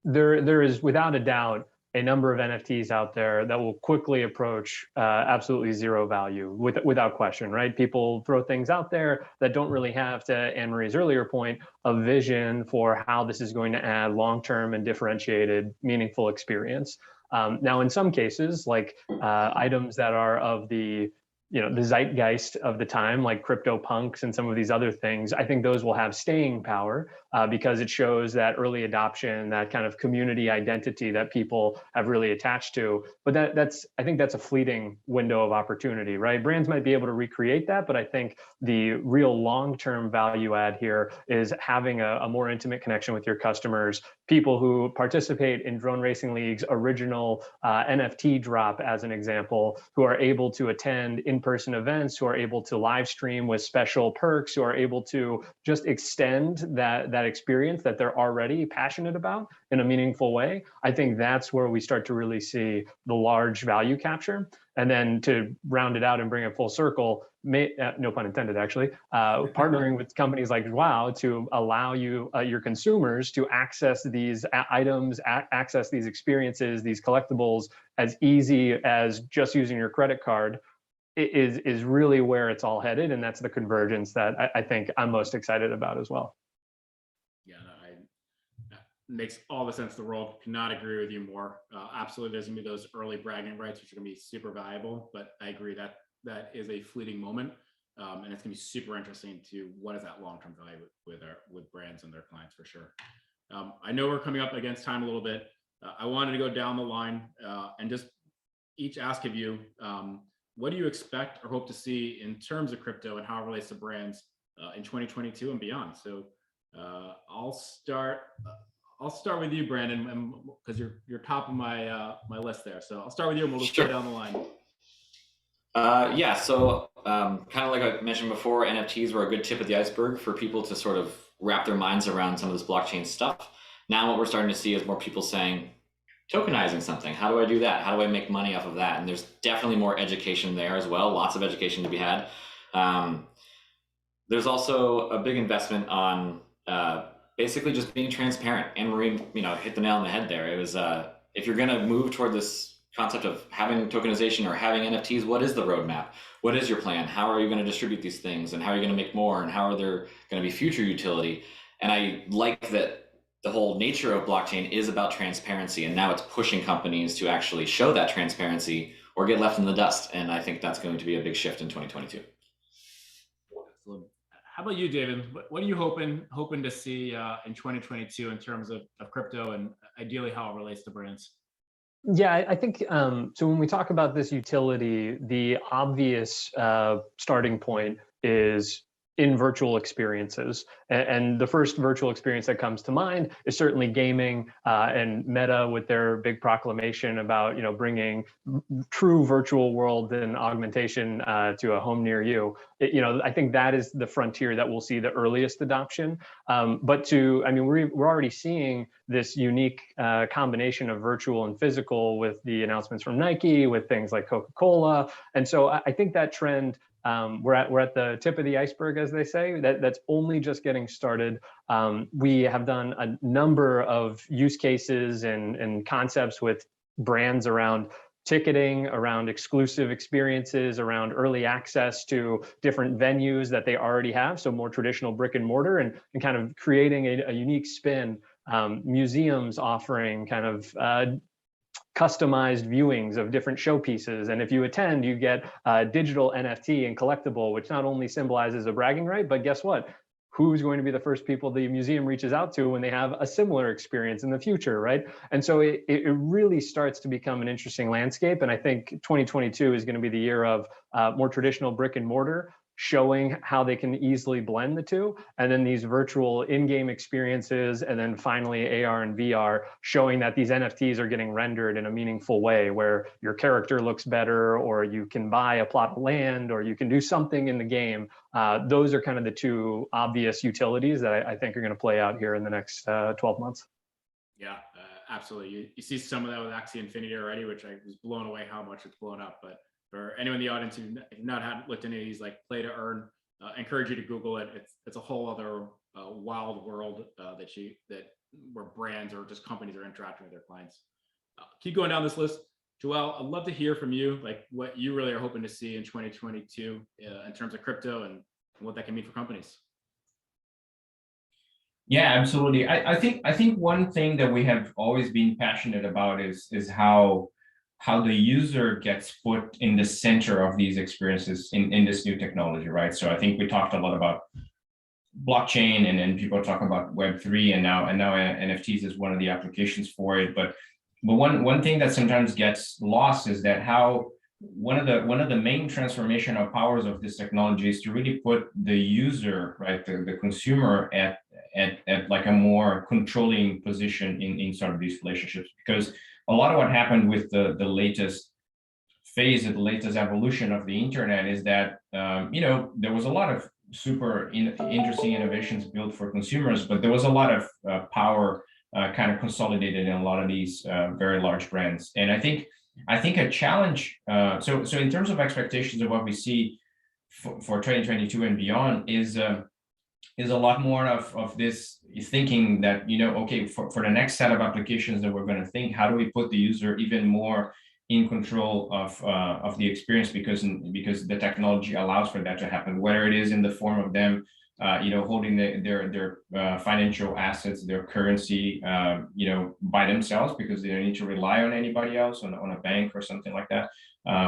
there is without a doubt a number of NFTs out there that will quickly approach absolutely zero value without question, right? People throw things out there that don't really have, to Annmarie's earlier point, a vision for how this is going to add long-term and differentiated, meaningful experience. Now, in some cases, like items that are of the zeitgeist of the time, like CryptoPunks and some of these other things, I think those will have staying power because it shows that early adoption, that kind of community identity that people have really attached to. But I think that's a fleeting window of opportunity, right? Brands might be able to recreate that, but I think the real long-term value add here is having a more intimate connection with your customers, people who participate in drone racing leagues, original NFT drop as an example, who are able to attend in-person events, who are able to live stream with special perks, who are able to just extend that experience that they're already passionate about in a meaningful way. I think that's where we start to really see the large value capture. And then to round it out and bring it full circle, no pun intended, actually, partnering with companies like Joao to allow your consumers to access these items, access these experiences, these collectibles as easy as just using your credit card is really where it's all headed. And that's the convergence that I think I'm most excited about as well. Yeah, that makes all the sense in the world. Cannot agree with you more. Absolutely, there's gonna be those early bragging rights, which are gonna be super valuable. But I agree that is a fleeting moment, and it's gonna be super interesting to what is that long-term value with brands and their clients for sure. I know we're coming up against time a little bit. I wanted to go down the line and just each ask of you, what do you expect or hope to see in terms of crypto and how it relates to brands in 2022 and beyond? So I'll start with you, Brandon, because you're top of my my list there. So I'll start with you and we'll just go down the line. Yeah, so kind of like I mentioned before, NFTs were a good tip of the iceberg for people to sort of wrap their minds around some of this blockchain stuff. Now what we're starting to see is more people saying, tokenizing something, how do I do that? How do I make money off of that? And there's definitely more education there as well, lots of education to be had. There's also a big investment on basically just being transparent. Annmarie, hit the nail on the head there. It was, if you're gonna move toward this concept of having tokenization or having NFTs, what is the roadmap? What is your plan? How are you going to distribute these things? And how are you going to make more? And how are there going to be future utility? And I like that the whole nature of blockchain is about transparency. And now it's pushing companies to actually show that transparency or get left in the dust. And I think that's going to be a big shift in 2022. How about you, David? What are you hoping to see in 2022 in terms of crypto and ideally how it relates to brands? Yeah, I think so. When we talk about this utility, the obvious starting point is in virtual experiences. And the first virtual experience that comes to mind is certainly gaming and Meta with their big proclamation about bringing true virtual world and augmentation to a home near you. I think that is the frontier that we'll see the earliest adoption. But we're already seeing this unique combination of virtual and physical with the announcements from Nike, with things like Coca-Cola. And so I think that trend, we're at the tip of the iceberg, as they say. That's only just getting started. We have done a number of use cases and concepts with brands around ticketing, around exclusive experiences, around early access to different venues that they already have. So more traditional brick and mortar, and kind of creating a unique spin. Museums offering kind of customized viewings of different showpieces. And if you attend, you get a digital NFT and collectible, which not only symbolizes a bragging right, but guess what? Who's going to be the first people the museum reaches out to when they have a similar experience in the future, right? And so it really starts to become an interesting landscape. And I think 2022 is going to be the year of more traditional brick and mortar, showing how they can easily blend the two, and then these virtual in-game experiences, and then finally AR and VR, showing that these NFTs are getting rendered in a meaningful way where your character looks better, or you can buy a plot of land, or you can do something in the game. Those are kind of the two obvious utilities that I think are going to play out here in the next 12 months. Yeah, absolutely. You see some of that with Axie Infinity already, which I was blown away how much it's blown up. But for anyone in the audience who's not looked into these, like play to earn, I encourage you to Google it. It's a whole other wild world where brands or just companies are interacting with their clients. Keep going down this list. Joao, I'd love to hear from you, like what you really are hoping to see in 2022 in terms of crypto and what that can mean for companies. Yeah, absolutely. I think one thing that we have always been passionate about is how the user gets put in the center of these experiences in this new technology, right? So I think we talked a lot about blockchain, and then people talk about Web3, and now NFTs is one of the applications for it. But one thing that sometimes gets lost is that how one of the main transformational powers of this technology is to really put the user, right, the consumer at like a more controlling position in sort of these relationships, because a lot of what happened with the latest phase of the latest evolution of the internet is that there was a lot of super interesting innovations built for consumers, but there was a lot of power kind of consolidated in a lot of these very large brands. And I think a challenge, so in terms of expectations of what we see for 2022 and beyond is a lot more of this thinking that, okay, for the next set of applications that we're going to think, how do we put the user even more in control of the experience, because the technology allows for that to happen, whether it is in the form of them holding their financial assets, their currency, by themselves, because they don't need to rely on anybody else, on a bank or something like that,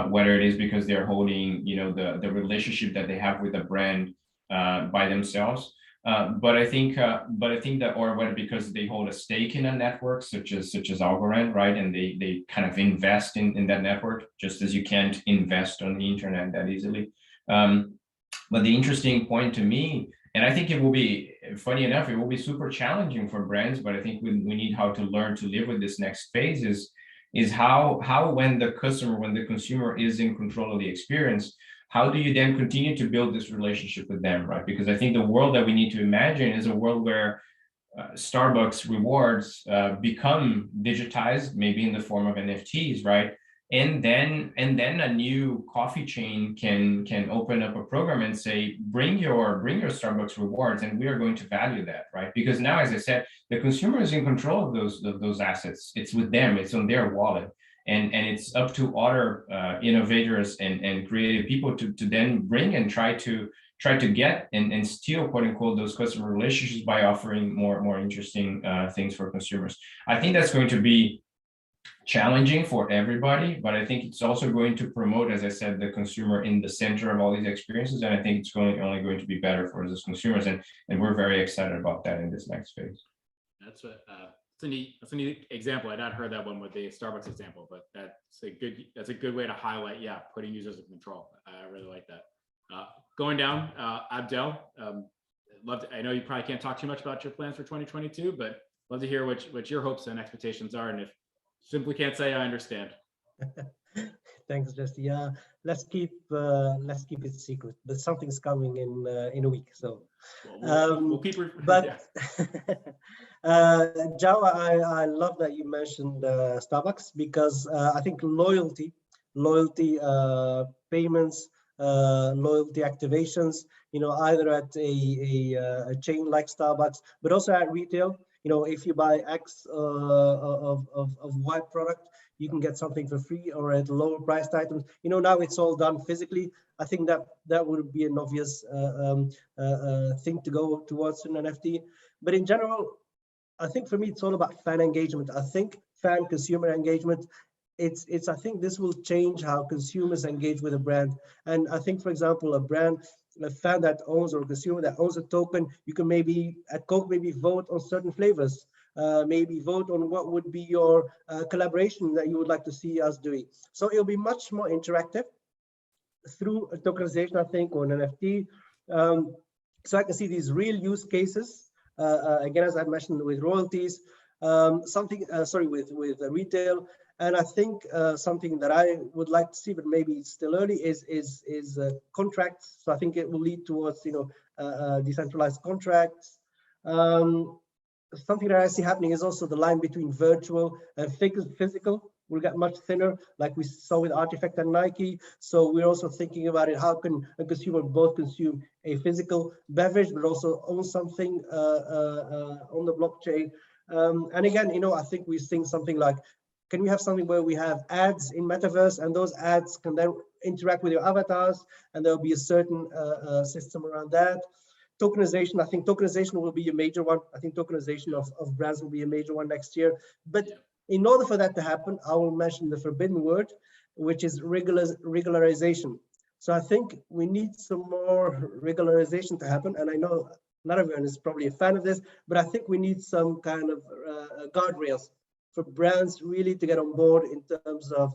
whether it is because they're holding the relationship that they have with the brand by themselves, But I think that, or whether because they hold a stake in a network such as Algorand, right? And they kind of invest in that network, just as you can't invest on the internet that easily. But the interesting point to me, and I think it will be, funny enough, it will be super challenging for brands, but I think we need how to learn to live with this next phase is how when the consumer is in control of the experience, how do you then continue to build this relationship with them, right? Because I think the world that we need to imagine is a world where Starbucks rewards become digitized, maybe in the form of NFTs, right? And then a new coffee chain can open up a program and say, bring your Starbucks rewards, and we are going to value that, right? Because now, as I said, the consumer is in control of those assets. It's with them. It's on their wallet, and it's up to other innovators and creative people to then bring and try to get and steal, quote unquote, those customer relationships by offering more interesting things for consumers. I think that's going to be challenging for everybody, but I think it's also going to promote, as I said, the consumer in the center of all these experiences. And I think it's only going to be better for us as consumers. And we're very excited about that in this next phase. That's a neat example. I'd not heard that one with the Starbucks example, but that's a good way to highlight, putting users in control. I really like that. Going down, Abdel, I know you probably can't talk too much about your plans for 2022, but love to hear what your hopes and expectations are. And if simply can't say, I understand. Thanks, Jesse. Yeah, let's keep it secret. But something's coming in a week. So we'll keep. But Joao, I love that you mentioned Starbucks, because I think loyalty payments, loyalty activations, either at a chain like Starbucks, but also at retail. If you buy X of Y product, you can get something for free or at lower priced items. Now it's all done physically. I think that would be an obvious thing to go towards an NFT. But in general, I think for me, it's all about fan engagement. I think fan consumer engagement. I think this will change how consumers engage with a brand. And I think, for example, a fan that owns, or a consumer that owns a token, you can maybe at Coke vote on certain flavors, maybe vote on what would be your collaboration that you would like to see us doing. So it'll be much more interactive through a tokenization, I think, or an NFT. So I can see these real use cases. Again, as I mentioned, with royalties, with retail. And I think something that I would like to see, but maybe it's still early, is contracts. So I think it will lead towards decentralized contracts. Something that I see happening is also the line between virtual and physical will get much thinner, like we saw with Artifact and Nike. So we're also thinking about it. How can a consumer both consume a physical beverage, but also own something on the blockchain? And again, I think we're seeing something like, can we have something where we have ads in metaverse, and those ads can then interact with your avatars, and there'll be a certain system around that. Tokenization, I think tokenization will be a major one. I think tokenization of brands will be a major one next year. But in order for that to happen, I will mention the forbidden word, which is regularization. So I think we need some more regularization to happen. And I know not everyone is probably a fan of this, but I think we need some kind of guardrails for brands really to get on board in terms of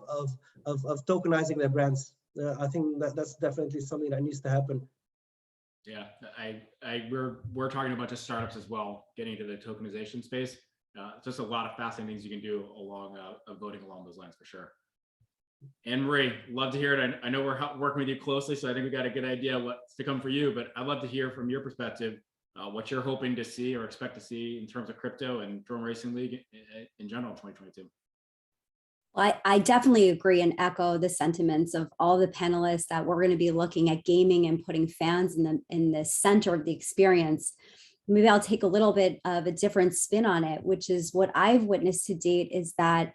tokenizing their brands. I think that's definitely something that needs to happen. Yeah, we're talking about just startups as well, getting into the tokenization space. Just a lot of fascinating things you can do along voting along those lines for sure. Annmarie, love to hear it. I know we're working with you closely, so I think we got a good idea what's to come for you, but I'd love to hear from your perspective what you're hoping to see or expect to see in terms of crypto and Drone Racing League in general in 2022. Well, I definitely agree and echo the sentiments of all the panelists that we're going to be looking at gaming and putting fans in the center of the experience. Maybe I'll take a little bit of a different spin on it, which is what I've witnessed to date is that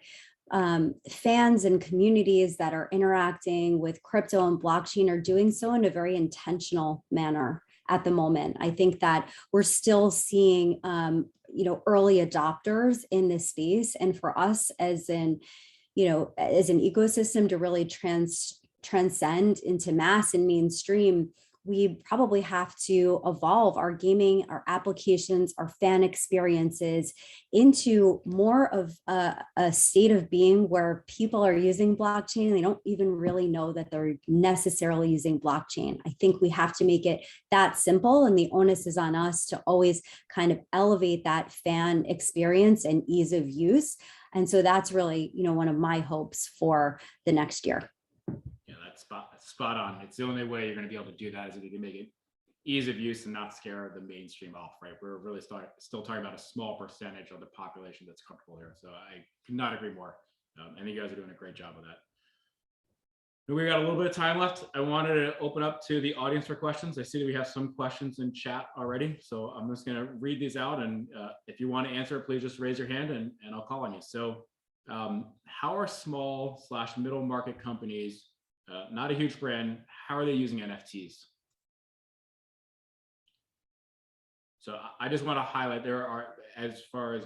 fans and communities that are interacting with crypto and blockchain are doing so in a very intentional manner at the moment. I think that we're still seeing, early adopters in this space. And for us as an ecosystem to really transcend into mass and mainstream, we probably have to evolve our gaming, our applications, our fan experiences into more of a state of being where people are using blockchain and they don't even really know that they're necessarily using blockchain. I think we have to make it that simple, and the onus is on us to always kind of elevate that fan experience and ease of use. And so that's really, one of my hopes for the next year. Yeah, that's spot on. It's the only way you're going to be able to do that is if you can make it ease of use and not scare the mainstream off, right? We're really still talking about a small percentage of the population that's comfortable here. So I could not agree more. I think you guys are doing a great job of that. We got a little bit of time left. I wanted to open up to the audience for questions. I see that we have some questions in chat already. So I'm just going to read these out. And if you want to answer, please just raise your hand and I'll call on you. So how are small/middle market companies, not a huge brand, how are they using NFTs? So I just want to highlight there are, as far as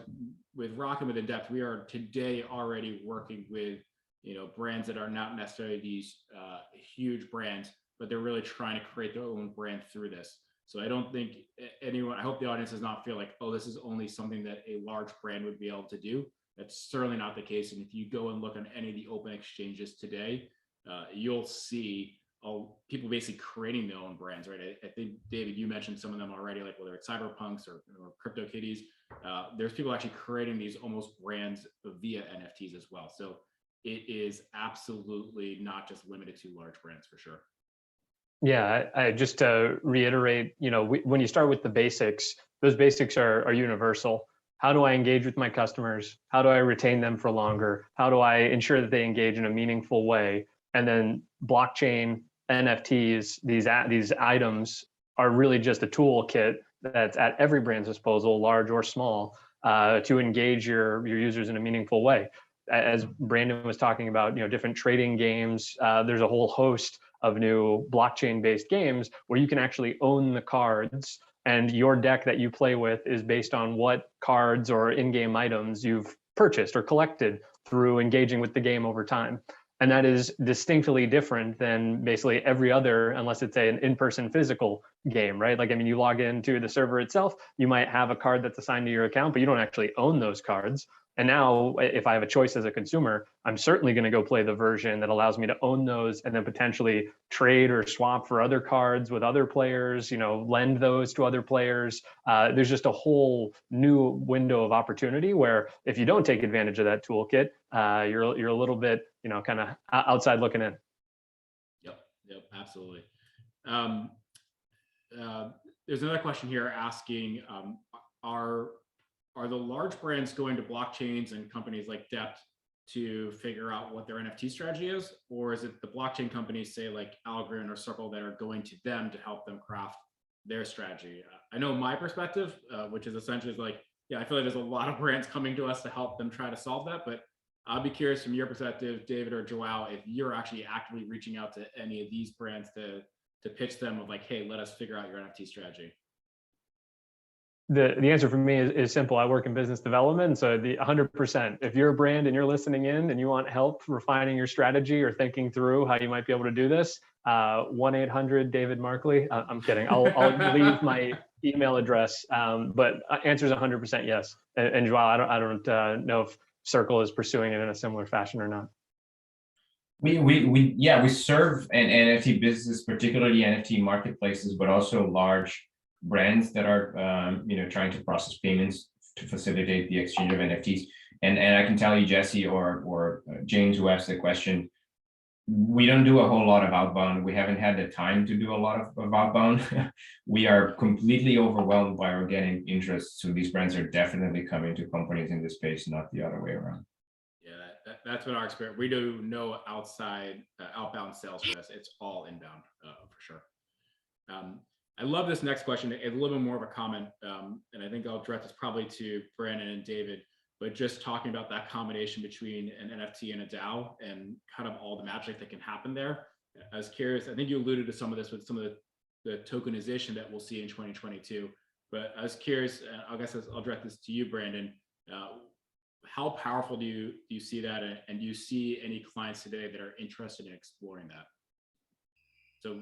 with Rockin' with DEPT, we are today already working with brands that are not necessarily these huge brands, but they're really trying to create their own brand through this. So I don't think I hope the audience does not feel like, oh, this is only something that a large brand would be able to do. That's certainly not the case. And if you go and look on any of the open exchanges today, you'll see people basically creating their own brands, right? I think, David, you mentioned some of them already, like whether it's Cyberpunks or CryptoKitties. There's people actually creating these almost brands via NFTs as well. So it is absolutely not just limited to large brands for sure. Yeah, I just to reiterate, when you start with the basics, those basics are universal. How do I engage with my customers? How do I retain them for longer? How do I ensure that they engage in a meaningful way? And then blockchain, NFTs, these items are really just a toolkit that's at every brand's disposal, large or small, to engage your users in a meaningful way. As Brandon was talking about, different trading games, there's a whole host of new blockchain-based games where you can actually own the cards, and your deck that you play with is based on what cards or in-game items you've purchased or collected through engaging with the game over time. And that is distinctly different than basically every other, unless it's an in-person physical game, right? Like, you log into the server itself, you might have a card that's assigned to your account, but you don't actually own those cards. And now if I have a choice as a consumer, I'm certainly going to go play the version that allows me to own those and then potentially trade or swap for other cards with other players, lend those to other players. There's just a whole new window of opportunity where if you don't take advantage of that toolkit, you're a little bit, kind of outside looking in. Yep, absolutely. There's another question here asking, are the large brands going to blockchains and companies like DEPT to figure out what their NFT strategy is? Or is it the blockchain companies, say like Algorand or Circle, that are going to them to help them craft their strategy? I know my perspective, which is essentially like, I feel like there's a lot of brands coming to us to help them try to solve that. But I'll be curious from your perspective, David or Joao, if you're actually actively reaching out to any of these brands to pitch them of like, hey, let us figure out your NFT strategy. The answer for me is simple. I work in business development, so the 100%. If you're a brand and you're listening in and you want help refining your strategy or thinking through how you might be able to do this, 1-800 Markley. I'm kidding. I'll leave my email address, but answer is 100% yes. And Joao, I don't know if Circle is pursuing it in a similar fashion or not. We serve an NFT business, particularly NFT marketplaces, but also large brands that are trying to process payments to facilitate the exchange of NFTs. And I can tell you, Jesse or James, who asked the question, we don't do a whole lot of outbound. We haven't had the time to do a lot of outbound. We are completely overwhelmed by organic interest. So these brands are definitely coming to companies in this space, not the other way around. Yeah, that's been our experience. We do no outbound sales for this. It's all inbound for sure. I love this next question. It's a little bit more of a comment, and I think I'll direct this probably to Brandon and David, but just talking about that combination between an NFT and a DAO and kind of all the magic that can happen there. I was curious, I think you alluded to some of this with some of the tokenization that we'll see in 2022, but I was curious, I guess I'll direct this to you, Brandon. How powerful do you see that? And do you see any clients today that are interested in exploring that? So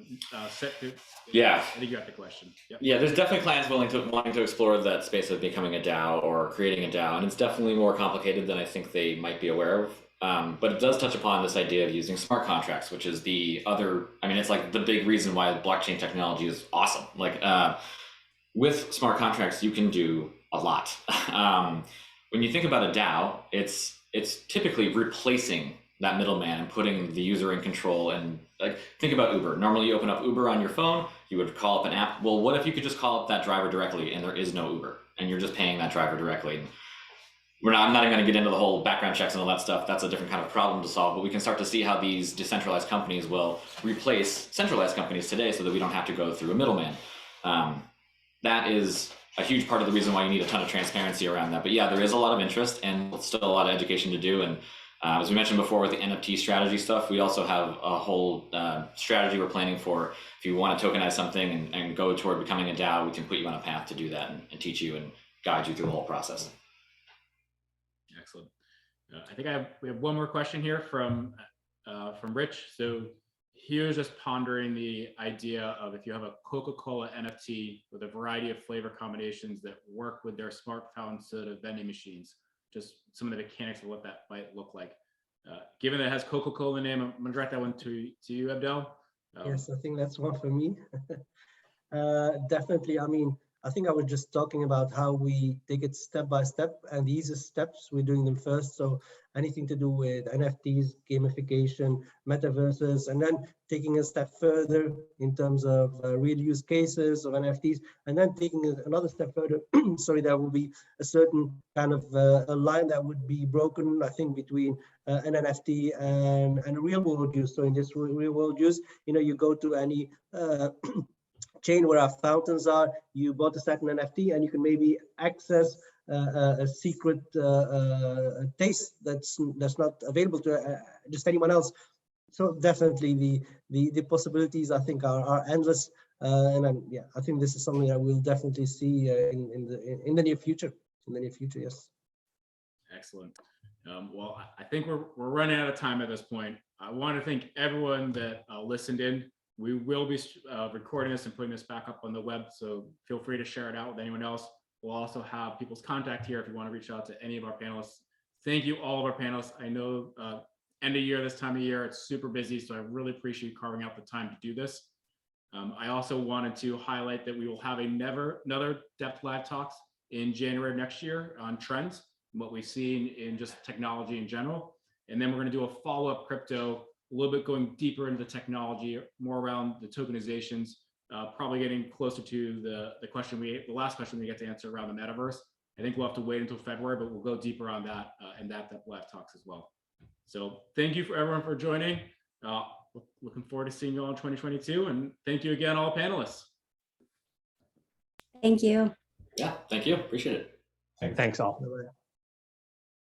Yeah. I think you got the question. Yep. Yeah, there's definitely clients wanting to explore that space of becoming a DAO or creating a DAO, and it's definitely more complicated than I think they might be aware of. But it does touch upon this idea of using smart contracts, which is the other. I mean, it's like the big reason why blockchain technology is awesome. Like with smart contracts, you can do a lot. When you think about a DAO, it's typically replacing that middleman and putting the user in control. And like, think about Uber. Normally you open up Uber on your phone, you would call up an app. Well, what if you could just call up that driver directly and there is no Uber and you're just paying that driver directly? I'm not even going to get into the whole background checks and all that stuff. That's a different kind of problem to solve, but we can start to see how these decentralized companies will replace centralized companies today so that we don't have to go through a middleman. That is a huge part of the reason why you need a ton of transparency around that. But yeah, there is a lot of interest and still a lot of education to do. And as we mentioned before with the NFT strategy stuff, we also have a whole strategy we're planning for. If you want to tokenize something and go toward becoming a DAO, we can put you on a path to do that and teach you and guide you through the whole process. Excellent. I think we have one more question here from Rich. So he was just pondering the idea of if you have a Coca-Cola NFT with a variety of flavor combinations that work with their smartphone soda vending machines, just some of the mechanics of what that might look like. Given that it has Coca-Cola name, I'm gonna direct that one to you, Abdel. Yes, I think that's one for me. Definitely. I mean, I think I was just talking about how we take it step by step, and the easiest steps, we're doing them first. So anything to do with NFTs, gamification, metaverses, and then taking a step further in terms of real use cases of NFTs, and then taking another step further. Sorry, there will be a certain kind of a line that would be broken, I think, between an NFT and real world use. So in this real world use, you go to any chain where our fountains are, you bought a certain NFT and you can maybe access a secret taste that's not available to just anyone else. So definitely the possibilities, I think, are endless. Yeah, I think this is something that we'll definitely see in the near future. Yes. Excellent. Well, I think we're running out of time at this point. I want to thank everyone that listened in. We will be recording this and putting this back up on the web, so feel free to share it out with anyone else. We'll also have people's contact here if you want to reach out to any of our panelists. Thank you, all of our panelists. I know end of year, this time of year, it's super busy, so I really appreciate you carving out the time to do this. I also wanted to highlight that we will have another DEPT Live Talks in January of next year on trends, what we've seen in just technology in general. And then we're going to do a follow-up crypto, a little bit going deeper into the technology, more around the tokenizations, probably getting closer to the last question we get to answer around the metaverse. I think we'll have to wait until February, but we'll go deeper on that and that Live Talks as well. So thank you for everyone for joining. Looking forward to seeing you all in 2022. And thank you again, all panelists. Thank you. Yeah, thank you. Appreciate it. Thanks all. Bye-bye.